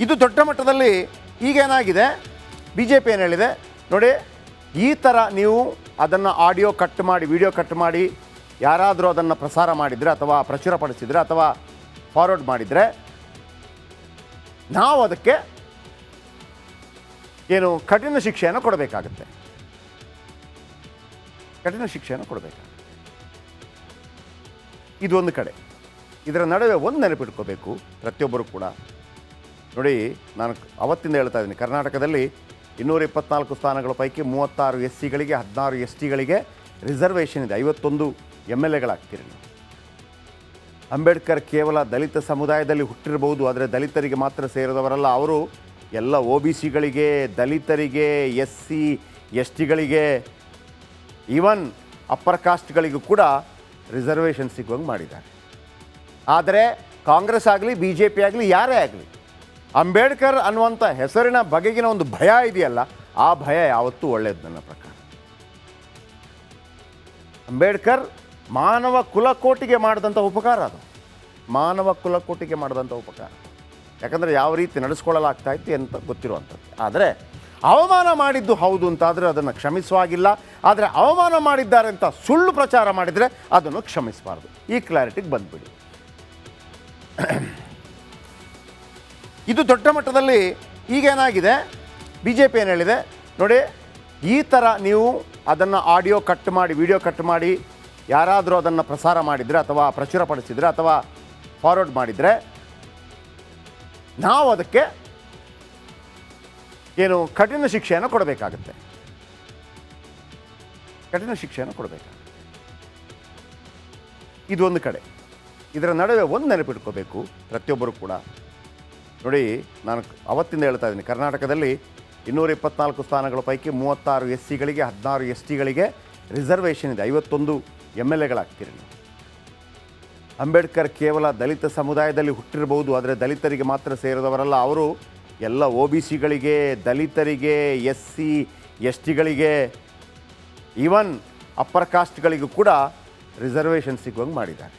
ಇದು ದೊಡ್ಡ ಮಟ್ಟದಲ್ಲಿ ಈಗೇನಾಗಿದೆ, ಬಿ ಜೆ ಪಿ ಏನು ಹೇಳಿದೆ ನೋಡಿ, ಈ ಥರ ನೀವು ಅದನ್ನು ಆಡಿಯೋ ಕಟ್ ಮಾಡಿ ವಿಡಿಯೋ ಕಟ್ ಮಾಡಿ ಯಾರಾದರೂ ಅದನ್ನು ಪ್ರಸಾರ ಮಾಡಿದರೆ ಅಥವಾ ಪ್ರಚುರಪಡಿಸಿದರೆ ಅಥವಾ ಫಾರ್ವರ್ಡ್ ಮಾಡಿದರೆ ನಾವು ಅದಕ್ಕೆ ಏನು ಕಠಿಣ ಶಿಕ್ಷೆಯನ್ನು ಕೊಡಬೇಕಾಗುತ್ತೆ, ಕಠಿಣ ಶಿಕ್ಷೆಯನ್ನು ಕೊಡಬೇಕಾಗುತ್ತೆ. ಇದು ಒಂದು ಕಡೆ. ಇದರ ನಡುವೆ ಒಂದು ನೆನಪಿಟ್ಕೋಬೇಕು ಪ್ರತಿಯೊಬ್ಬರು ಕೂಡ. ನೋಡಿ, ನಾನು ಅವತ್ತಿಂದ ಹೇಳ್ತಾ ಇದ್ದೀನಿ, ಕರ್ನಾಟಕದಲ್ಲಿ 224 ಸ್ಥಾನಗಳ ಪೈಕಿ 36 SCಗಳಿಗೆ 16 STಗಳಿಗೆ ರಿಸರ್ವೇಷನ್ ಇದೆ. 51 MLAಗಳಾಗ್ತೀರಿ ನೀವು. ಅಂಬೇಡ್ಕರ್ ಕೇವಲ ದಲಿತ ಸಮುದಾಯದಲ್ಲಿ ಹುಟ್ಟಿರಬಹುದು, ಆದರೆ ದಲಿತರಿಗೆ ಮಾತ್ರ ಸೇರಿದವರಲ್ಲ. ಅವರು ಎಲ್ಲ OBCಗಳಿಗೆ, ದಲಿತರಿಗೆ, SC STಗಳಿಗೆ, ಈವನ್ ಅಪ್ಪರ್ ಕಾಸ್ಟ್ಗಳಿಗೂ ಕೂಡ ರಿಸರ್ವೇಷನ್ ಸಿಗುವಂಗೆ ಮಾಡಿದ್ದಾರೆ. ಆದರೆ ಕಾಂಗ್ರೆಸ್ ಆಗಲಿ BJP ಆಗಲಿ ಯಾರೇ ಆಗಲಿ, ಅಂಬೇಡ್ಕರ್ ಅನ್ನುವಂಥ ಹೆಸರಿನ ಬಗೆಗಿನ ಒಂದು ಭಯ ಇದೆಯಲ್ಲ, ಆ ಭಯ ಯಾವತ್ತೂ ಒಳ್ಳೆಯದು ನನ್ನ ಪ್ರಕಾರ. ಅಂಬೇಡ್ಕರ್ ಮಾನವ ಕುಲಕೋಟಿಗೆ ಮಾಡಿದಂಥ ಉಪಕಾರ, ಅದು ಮಾನವ ಕುಲಕೋಟಿಗೆ ಮಾಡಿದಂಥ ಉಪಕಾರ. ಯಾಕಂದರೆ ಯಾವ ರೀತಿ ನಡೆಸ್ಕೊಳ್ಳಲಾಗ್ತಾ ಇತ್ತು ಅಂತ ಗೊತ್ತಿರುವಂಥದ್ದು. ಆದರೆ ಅವಮಾನ ಮಾಡಿದ್ದು ಹೌದು ಅಂತಾದರೆ ಅದನ್ನು ಕ್ಷಮಿಸುವಾಗಿಲ್ಲ. ಆದರೆ ಅವಮಾನ ಮಾಡಿದ್ದಾರೆ ಅಂತ ಸುಳ್ಳು ಪ್ರಚಾರ ಮಾಡಿದರೆ ಅದನ್ನು ಕ್ಷಮಿಸಬಾರ್ದು. ಈ ಕ್ಲಾರಿಟಿಗೆ ಬಂದುಬಿಡಿ. ಇದು ದೊಡ್ಡ ಮಟ್ಟದಲ್ಲಿ ಈಗೇನಾಗಿದೆ, ಬಿ ಜೆ ಪಿ ಏನು ಹೇಳಿದೆ ನೋಡಿ, ಈ ಥರ ನೀವು ಅದನ್ನು ಆಡಿಯೋ ಕಟ್ ಮಾಡಿ ವಿಡಿಯೋ ಕಟ್ ಮಾಡಿ ಯಾರಾದರೂ ಅದನ್ನು ಪ್ರಸಾರ ಮಾಡಿದರೆ ಅಥವಾ ಪ್ರಚುರಪಡಿಸಿದರೆ ಅಥವಾ ಫಾರ್ವರ್ಡ್ ಮಾಡಿದರೆ ನಾವು ಅದಕ್ಕೆ ಏನು ಕಠಿಣ ಶಿಕ್ಷೆಯನ್ನು ಕೊಡಬೇಕಾಗುತ್ತೆ, ಕಠಿಣ ಶಿಕ್ಷೆಯನ್ನು ಕೊಡಬೇಕಾಗುತ್ತೆ. ಇದು ಒಂದು ಕಡೆ. ಇದರ ನಡುವೆ ಒಂದು ನೆನಪಿಟ್ಕೋಬೇಕು ಪ್ರತಿಯೊಬ್ಬರು ಕೂಡ. ನೋಡಿ, ನಾನು ಅವತ್ತಿಂದ ಹೇಳ್ತಾ ಇದ್ದೀನಿ, ಕರ್ನಾಟಕದಲ್ಲಿ 224 ಸ್ಥಾನಗಳ ಪೈಕಿ 36 SCಗಳಿಗೆ 16 STಗಳಿಗೆ ರಿಸರ್ವೇಷನ್ ಇದೆ. 51 MLAಗಳಾಗ್ತೀರಿ ನೀವು. ಅಂಬೇಡ್ಕರ್ ಕೇವಲ ದಲಿತ ಸಮುದಾಯದಲ್ಲಿ ಹುಟ್ಟಿರಬಹುದು, ಆದರೆ ದಲಿತರಿಗೆ ಮಾತ್ರ ಸೇರಿದವರಲ್ಲ. ಅವರು ಎಲ್ಲ OBCಗಳಿಗೆ, ದಲಿತರಿಗೆ, SC STಗಳಿಗೆ, ಈವನ್ ಅಪ್ಪರ್ ಕಾಸ್ಟ್ಗಳಿಗೂ ಕೂಡ ರಿಸರ್ವೇಷನ್ ಸಿಗುವಂಗೆ ಮಾಡಿದ್ದಾರೆ.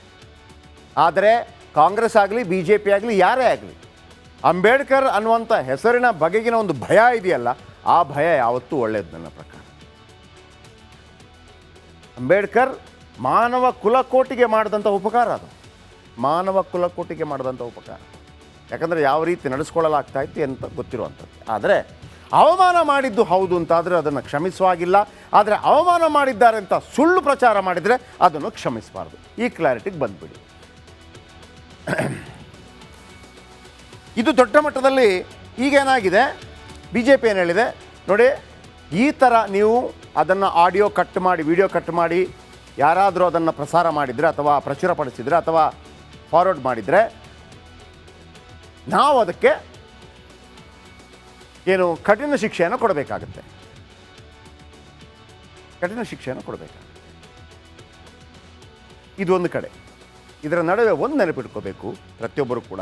ಆದರೆ ಕಾಂಗ್ರೆಸ್ ಆಗಲಿ BJP ಆಗಲಿ ಯಾರೇ ಆಗಲಿ, ಅಂಬೇಡ್ಕರ್ ಅನ್ನುವಂಥ ಹೆಸರಿನ ಬಗೆಗಿನ ಒಂದು ಭಯ ಇದೆಯಲ್ಲ, ಆ ಭಯ ಯಾವತ್ತೂ ಒಳ್ಳೆಯದು ನನ್ನ ಪ್ರಕಾರ. ಅಂಬೇಡ್ಕರ್ ಮಾನವ ಕುಲಕೋಟಿಗೆ ಮಾಡಿದಂಥ ಉಪಕಾರ, ಅದು ಮಾನವ ಕುಲಕೋಟಿಗೆ ಮಾಡಿದಂಥ ಉಪಕಾರ. ಯಾಕಂದರೆ ಯಾವ ರೀತಿ ನಡೆಸ್ಕೊಳ್ಳಲಾಗ್ತಾ ಇತ್ತು ಅಂತ ಗೊತ್ತಿರುವಂಥದ್ದು. ಆದರೆ ಅವಮಾನ ಮಾಡಿದ್ದು ಹೌದು ಅಂತಾದರೆ ಅದನ್ನು ಕ್ಷಮಿಸುವಾಗಿಲ್ಲ. ಆದರೆ ಅವಮಾನ ಮಾಡಿದ್ದಾರೆ ಅಂತ ಸುಳ್ಳು ಪ್ರಚಾರ ಮಾಡಿದರೆ ಅದನ್ನು ಕ್ಷಮಿಸಬಾರ್ದು. ಈ ಕ್ಲಾರಿಟಿಗೆ ಬಂದುಬಿಡಿ. ಇದು ದೊಡ್ಡ ಮಟ್ಟದಲ್ಲಿ ಈಗೇನಾಗಿದೆ, ಬಿ ಜೆ ಪಿ ಏನು ಹೇಳಿದೆ ನೋಡಿ, ಈ ಥರ ನೀವು ಅದನ್ನು ಆಡಿಯೋ ಕಟ್ ಮಾಡಿ ವಿಡಿಯೋ ಕಟ್ ಮಾಡಿ ಯಾರಾದರೂ ಅದನ್ನು ಪ್ರಸಾರ ಮಾಡಿದರೆ ಅಥವಾ ಪ್ರಚುರಪಡಿಸಿದರೆ ಅಥವಾ ಫಾರ್ವರ್ಡ್ ಮಾಡಿದರೆ ನಾವು ಅದಕ್ಕೆ ಏನು ಕಠಿಣ ಶಿಕ್ಷೆಯನ್ನು ಕೊಡಬೇಕಾಗುತ್ತೆ, ಕಠಿಣ ಶಿಕ್ಷೆಯನ್ನು ಕೊಡಬೇಕಾಗುತ್ತೆ. ಇದು ಒಂದು ಕಡೆ. ಇದರ ನಡುವೆ ಒಂದು ನೆನಪಿಟ್ಕೋಬೇಕು ಪ್ರತಿಯೊಬ್ಬರು ಕೂಡ.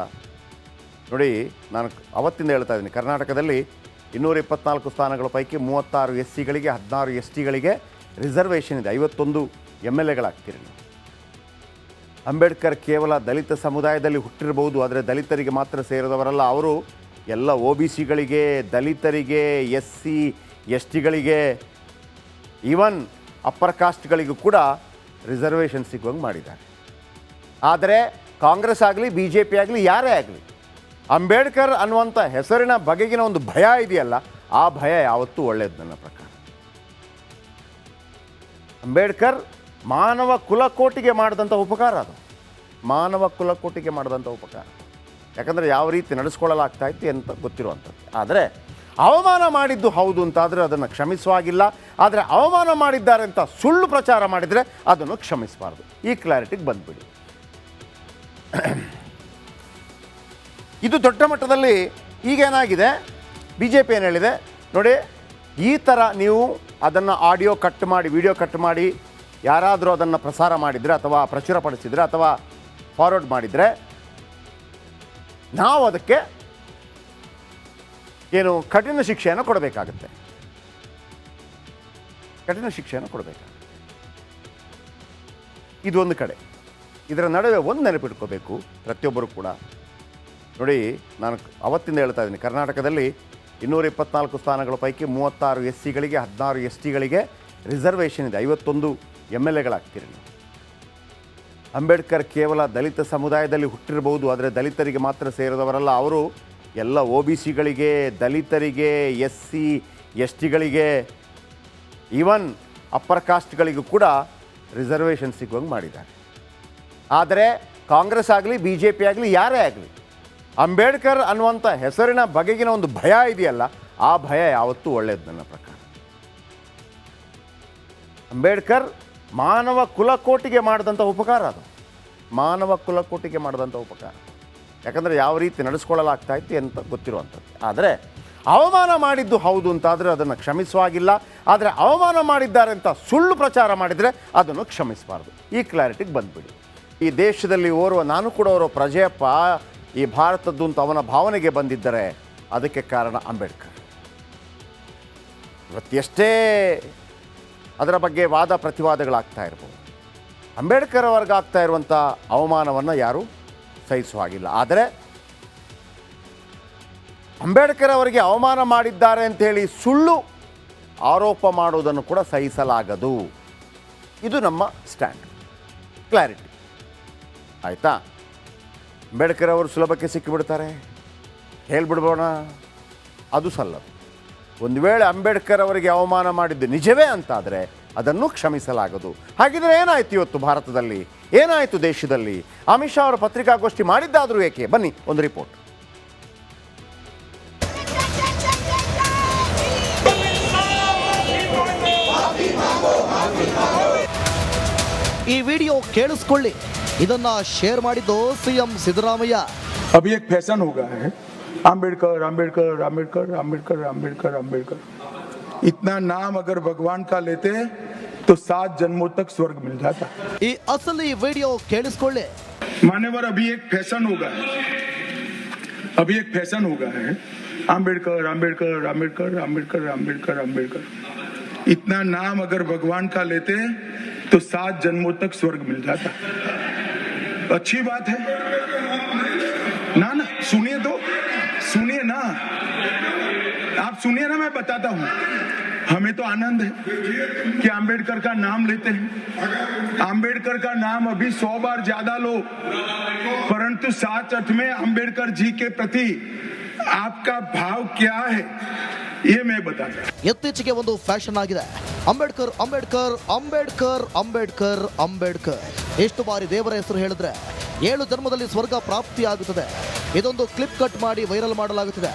ನೋಡಿ, ನಾನು ಅವತ್ತಿಂದ ಹೇಳ್ತಾ ಇದ್ದೀನಿ, ಕರ್ನಾಟಕದಲ್ಲಿ 224 ಸ್ಥಾನಗಳ ಪೈಕಿ 36 SCಗಳಿಗೆ 16 STಗಳಿಗೆ ರಿಸರ್ವೇಷನ್ ಇದೆ. 51 MLAಗಳಾಗ್ತೀರಿ ನೀವು. ಅಂಬೇಡ್ಕರ್ ಕೇವಲ ದಲಿತ ಸಮುದಾಯದಲ್ಲಿ ಹುಟ್ಟಿರಬಹುದು, ಆದರೆ ದಲಿತರಿಗೆ ಮಾತ್ರ ಸೇರಿದವರಲ್ಲ. ಅವರು ಎಲ್ಲ OBCಗಳಿಗೆ, ದಲಿತರಿಗೆ, SC STಗಳಿಗೆ, ಈವನ್ ಅಪ್ಪರ್ ಕಾಸ್ಟ್ಗಳಿಗೂ ಕೂಡ ರಿಸರ್ವೇಷನ್ ಸಿಗುವಂಗೆ ಮಾಡಿದ್ದಾರೆ. ಆದರೆ ಕಾಂಗ್ರೆಸ್ ಆಗಲಿ BJP ಆಗಲಿ ಯಾರೇ ಆಗಲಿ, ಅಂಬೇಡ್ಕರ್ ಅನ್ನುವಂಥ ಹೆಸರಿನ ಬಗೆಗಿನ ಒಂದು ಭಯ ಇದೆಯಲ್ಲ, ಆ ಭಯ ಯಾವತ್ತೂ ಒಳ್ಳೆಯದು ನನ್ನ ಪ್ರಕಾರ. ಅಂಬೇಡ್ಕರ್ ಮಾನವ ಕುಲಕೋಟಿಗೆ ಮಾಡಿದಂಥ ಉಪಕಾರ, ಅದು ಮಾನವ ಕುಲಕೋಟಿಗೆ ಮಾಡಿದಂಥ ಉಪಕಾರ. ಯಾಕಂದರೆ ಯಾವ ರೀತಿ ನಡೆಸ್ಕೊಳ್ಳಲಾಗ್ತಾ ಇತ್ತು ಅಂತ ಗೊತ್ತಿರುವಂಥದ್ದು. ಆದರೆ ಅವಮಾನ ಮಾಡಿದ್ದು ಹೌದು ಅಂತಾದರೆ ಅದನ್ನು ಕ್ಷಮಿಸುವಾಗಿಲ್ಲ. ಆದರೆ ಅವಮಾನ ಮಾಡಿದ್ದಾರೆ ಅಂತ ಸುಳ್ಳು ಪ್ರಚಾರ ಮಾಡಿದರೆ ಅದನ್ನು ಕ್ಷಮಿಸಬಾರ್ದು. ಈ ಕ್ಲಾರಿಟಿಗೆ ಬಂದುಬಿಡಿ. ಇದು ದೊಡ್ಡ ಮಟ್ಟದಲ್ಲಿ ಈಗೇನಾಗಿದೆ, ಬಿ ಜೆ ಪಿ ಏನು ಹೇಳಿದೆ ನೋಡಿ, ಈ ಥರ ನೀವು ಅದನ್ನು ಆಡಿಯೋ ಕಟ್ ಮಾಡಿ ವಿಡಿಯೋ ಕಟ್ ಮಾಡಿ ಯಾರಾದರೂ ಅದನ್ನು ಪ್ರಸಾರ ಮಾಡಿದರೆ ಅಥವಾ ಪ್ರಚುರಪಡಿಸಿದರೆ ಅಥವಾ ಫಾರ್ವರ್ಡ್ ಮಾಡಿದರೆ ನಾವು ಅದಕ್ಕೆ ಏನು ಕಠಿಣ ಶಿಕ್ಷೆಯನ್ನು ಕೊಡಬೇಕಾಗುತ್ತೆ, ಕಠಿಣ ಶಿಕ್ಷೆಯನ್ನು ಕೊಡಬೇಕಾಗುತ್ತೆ. ಇದು ಒಂದು ಕಡೆ. ಇದರ ನಡುವೆ ಒಂದು ನೆನಪಿಟ್ಕೋಬೇಕು ಪ್ರತಿಯೊಬ್ಬರು ಕೂಡ. ನೋಡಿ, ನಾನು ಅವತ್ತಿಂದ ಹೇಳ್ತಾ ಇದ್ದೀನಿ, ಕರ್ನಾಟಕದಲ್ಲಿ 224 ಸ್ಥಾನಗಳ ಪೈಕಿ 36 SCಗಳಿಗೆ 16 STಗಳಿಗೆ ರಿಸರ್ವೇಷನ್ ಇದೆ. 51 MLAಗಳಾಗ್ತೀರಿ ನೀವು. ಅಂಬೇಡ್ಕರ್ ಕೇವಲ ದಲಿತ ಸಮುದಾಯದಲ್ಲಿ ಹುಟ್ಟಿರಬಹುದು, ಆದರೆ ದಲಿತರಿಗೆ ಮಾತ್ರ ಸೇರಿದವರಲ್ಲ. ಅವರು ಎಲ್ಲ OBCಗಳಿಗೆ, ದಲಿತರಿಗೆ, SC STಗಳಿಗೆ, ಈವನ್ ಅಪ್ಪರ್ ಕಾಸ್ಟ್ಗಳಿಗೂ ಕೂಡ ರಿಸರ್ವೇಷನ್ ಸಿಗುವಂಗೆ ಮಾಡಿದ್ದಾರೆ. ಆದರೆ ಕಾಂಗ್ರೆಸ್ ಆಗಲಿ BJP ಆಗಲಿ ಯಾರೇ ಆಗಲಿ, ಅಂಬೇಡ್ಕರ್ ಅನ್ನುವಂಥ ಹೆಸರಿನ ಬಗೆಗಿನ ಒಂದು ಭಯ ಇದೆಯಲ್ಲ, ಆ ಭಯ ಯಾವತ್ತೂ ಒಳ್ಳೆಯದು ನನ್ನ ಪ್ರಕಾರ. ಅಂಬೇಡ್ಕರ್ ಮಾನವ ಕುಲಕೋಟಿಗೆ ಮಾಡಿದಂಥ ಉಪಕಾರ, ಅದು ಮಾನವ ಕುಲಕೋಟಿಗೆ ಮಾಡಿದಂಥ ಉಪಕಾರ. ಯಾಕಂದರೆ ಯಾವ ರೀತಿ ನಡೆಸ್ಕೊಳ್ಳಲಾಗ್ತಾ ಇತ್ತು ಅಂತ ಗೊತ್ತಿರುವಂಥದ್ದು. ಆದರೆ ಅವಮಾನ ಮಾಡಿದ್ದು ಹೌದು ಅಂತಾದರೆ ಅದನ್ನು ಕ್ಷಮಿಸುವಾಗಿಲ್ಲ. ಆದರೆ ಅವಮಾನ ಮಾಡಿದ್ದಾರೆ ಅಂತ ಸುಳ್ಳು ಪ್ರಚಾರ ಮಾಡಿದರೆ ಅದನ್ನು ಕ್ಷಮಿಸಬಾರ್ದು. ಈ ಕ್ಲಾರಿಟಿಗೆ ಬಂದುಬಿಡಿ. ಈ ದೇಶದಲ್ಲಿ ನಾನು ಕೂಡ ಓರ್ವ ಪ್ರಜೆಯಪ್ಪ, ಈ ಭಾರತದ್ದು ಅಂತ ಅವನ ಭಾವನೆಗೆ ಬಂದಿದ್ದರೆ ಅದಕ್ಕೆ ಕಾರಣ ಅಂಬೇಡ್ಕರ್. ಇವತ್ತೆಷ್ಟೇ ಅದರ ಬಗ್ಗೆ ವಾದ ಪ್ರತಿವಾದಗಳಾಗ್ತಾ ಇರ್ಬೋದು, ಅಂಬೇಡ್ಕರ್ ಅವ್ರಿಗಾಗ್ತಾ ಇರುವಂಥ ಅವಮಾನವನ್ನು ಯಾರೂ ಸಹಿಸುವ ಹಾಗಿಲ್ಲ. ಆದರೆ ಅಂಬೇಡ್ಕರ್ ಅವರಿಗೆ ಅವಮಾನ ಮಾಡಿದ್ದಾರೆ ಅಂಥೇಳಿ ಸುಳ್ಳು ಆರೋಪ ಮಾಡೋದನ್ನು ಕೂಡ ಸಹಿಸಲಾಗದು. ಇದು ನಮ್ಮ ಸ್ಟ್ಯಾಂಡ್. ಕ್ಲಾರಿಟಿ ಆಯಿತಾ? ಅಂಬೇಡ್ಕರ್ ಅವರು ಸುಲಭಕ್ಕೆ ಸಿಕ್ಕಿಬಿಡ್ತಾರೆ ಹೇಳ್ಬಿಡ್ಬೋಣ, ಅದು ಸಲ್ಲದು. ಒಂದು ವೇಳೆ ಅಂಬೇಡ್ಕರ್ ಅವರಿಗೆ ಅವಮಾನ ಮಾಡಿದ್ದು ನಿಜವೇ ಅಂತಾದರೆ ಅದನ್ನು ಕ್ಷಮಿಸಲಾಗದು. ಹಾಗಿದ್ರೆ ಏನಾಯಿತು ಇವತ್ತು ಭಾರತದಲ್ಲಿ, ಏನಾಯಿತು ದೇಶದಲ್ಲಿ? ಅಮಿತ್ ಶಾ ಅವರು ಪತ್ರಿಕಾಗೋಷ್ಠಿ ಮಾಡಿದ್ದಾದರೂ ಏಕೆ? ಬನ್ನಿ ಒಂದು ರಿಪೋರ್ಟ್. ಈ ವಿಡಿಯೋ ಕೇಳಿಸ್ಕೊಳ್ಳಿ. ಇದನ್ನ ಶೇರ್ ಮಾಡಿದ್ದು ಸಿಎಂ ಸಿದ್ದರಾಮಯ್ಯ. अभी एक फैशन हो गया है, अंबेडकर अंबेडकर अंबेडकर अंबेडकर अंबेडकर अंबेडकर। इतना नाम अगर भगवान का लेते तो 7 जन्मों तक स्वर्ग मिल जाता। ಈ ಅಸಲಿ ವಿಡಿಯೋ ಕೇಳಿಸ್ಕೊಳ್ಳಿ. मान्यवर, अभी एक फैशन हो गया है, अभी एक फैशन हो गया है, अंबेडकर अंबेडकर अंबेडकर अंबेडकर अंबेडकर अंबेडकर। इतना नाम अगर भगवान का लेते तो 7 जन्मों तक स्वर्ग मिल जाता। अच्छी बात है ना? ना सुनिए तो, सुनिए ना, आप सुनिए ना, मैं बताता हूं। हमें तो आनंद है कि अंबेडकर का नाम लेते हैं। अंबेडकर का नाम अभी 100 बार ज्यादा लो, परंतु साथ में अंबेडकर जी के प्रति आपका भाव क्या है ये मैं बताता हूं। ಇತ್ತೀಚೆಗೆ ಒಂದು ಫ್ಯಾಷನ್ ಆಗಿದೆ, ಅಂಬೇಡ್ಕರ್ ಅಂಬೇಡ್ಕರ್ ಅಂಬೇಡ್ಕರ್ ಅಂಬೇಡ್ಕರ್ ಅಂಬೇಡ್ಕರ್. ಎಷ್ಟು ಬಾರಿ ದೇವರ ಹೆಸರು ಹೇಳಿದ್ರೆ 7 ಜನ್ಮದಲ್ಲಿ ಸ್ವರ್ಗ ಪ್ರಾಪ್ತಿಯಾಗುತ್ತದೆ. ಇದೊಂದು ಕ್ಲಿಪ್ ಕಟ್ ಮಾಡಿ ವೈರಲ್ ಮಾಡಲಾಗುತ್ತಿದೆ.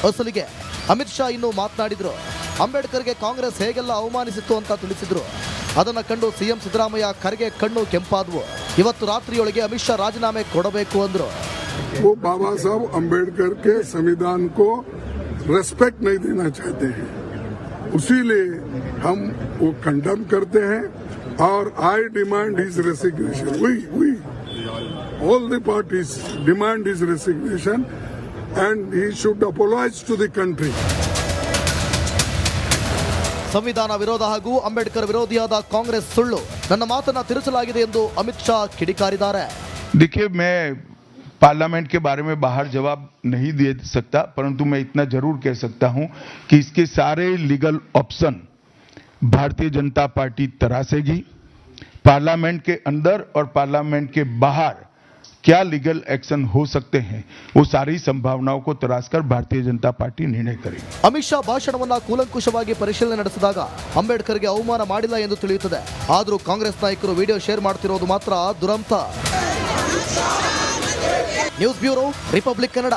ಅಸಲಿಗೆ ಅಮಿತ್ ಶಾ ಇನ್ನೂ ಮಾತನಾಡಿದ್ರು. ಅಂಬೇಡ್ಕರ್ಗೆ ಕಾಂಗ್ರೆಸ್ ಹೇಗೆಲ್ಲ ಅವಮಾನಿಸಿತ್ತು ಅಂತ ತಿಳಿಸಿದ್ರು. ಅದನ್ನು ಕಂಡು ಸಿಎಂ ಸಿದ್ದರಾಮಯ್ಯ ಖರ್ಗೆ ಕಣ್ಣು ಕೆಂಪಾದವು. ಇವತ್ತು ರಾತ್ರಿಯೊಳಗೆ ಅಮಿತ್ ಶಾ ರಾಜೀನಾಮೆ ಕೊಡಬೇಕು ಅಂದ್ರು. वो बाबा साहब अंबेडकर के संविधान को रेस्पेक्ट नहीं देना चाहते हैं, उसीलिए हम वो कंडेम करते हैं और I demand his resignation. We all the parties demand his resignation and he should apologize to the country. ಸಂವಿಧಾನ ವಿರೋಧ ಹಾಗೂ ಅಂಬೇಡ್ಕರ್ ವಿರೋಧಿಯಾದ ಕಾಂಗ್ರೆಸ್ ಸುಳ್ಳು. ನನ್ನ ಮಾತನ್ನ ತಿರುಚಲಾಗಿದೆ ಎಂದು ಅಮಿತ್ ಶಾ ಕಿಡಿಕಾರಿದ್ದಾರೆ. देखिए, मैं पार्लियामेंट के बारे में बाहर जवाब नहीं दे सकता, परंतु मैं इतना जरूर कह सकता हूं कि इसके सारे legal option Bharatiya Janata party तरासेगी। Parliament के अंदर और पार्लियामेंट के बाहर क्या लीगल एक्शन हो सकते हैं, वो सारी संभावनाओं को तराशकर भारतीय जनता पार्टी निर्णय करेगी। ಅಮಿತ್ ಶಾ ಭಾಷಣವನ್ನ ಕೂಲಂಕುಷವಾಗಿ ಪರಿಶೀಲನೆ ನಡೆಸಿದಾಗ ಅಂಬೇಡ್ಕರ್ಗೆ ಅವಮಾನ ಮಾಡಿಲ್ಲ ಎಂದು ತಿಳಿಯುತ್ತದೆ. ಆದರೂ ಕಾಂಗ್ರೆಸ್ ನಾಯಕರು ವಿಡಿಯೋ ಶೇರ್ ಮಾಡ್ತಿರೋದು ಮಾತ್ರ ದುರಂತ. News bureau, republic Kannada.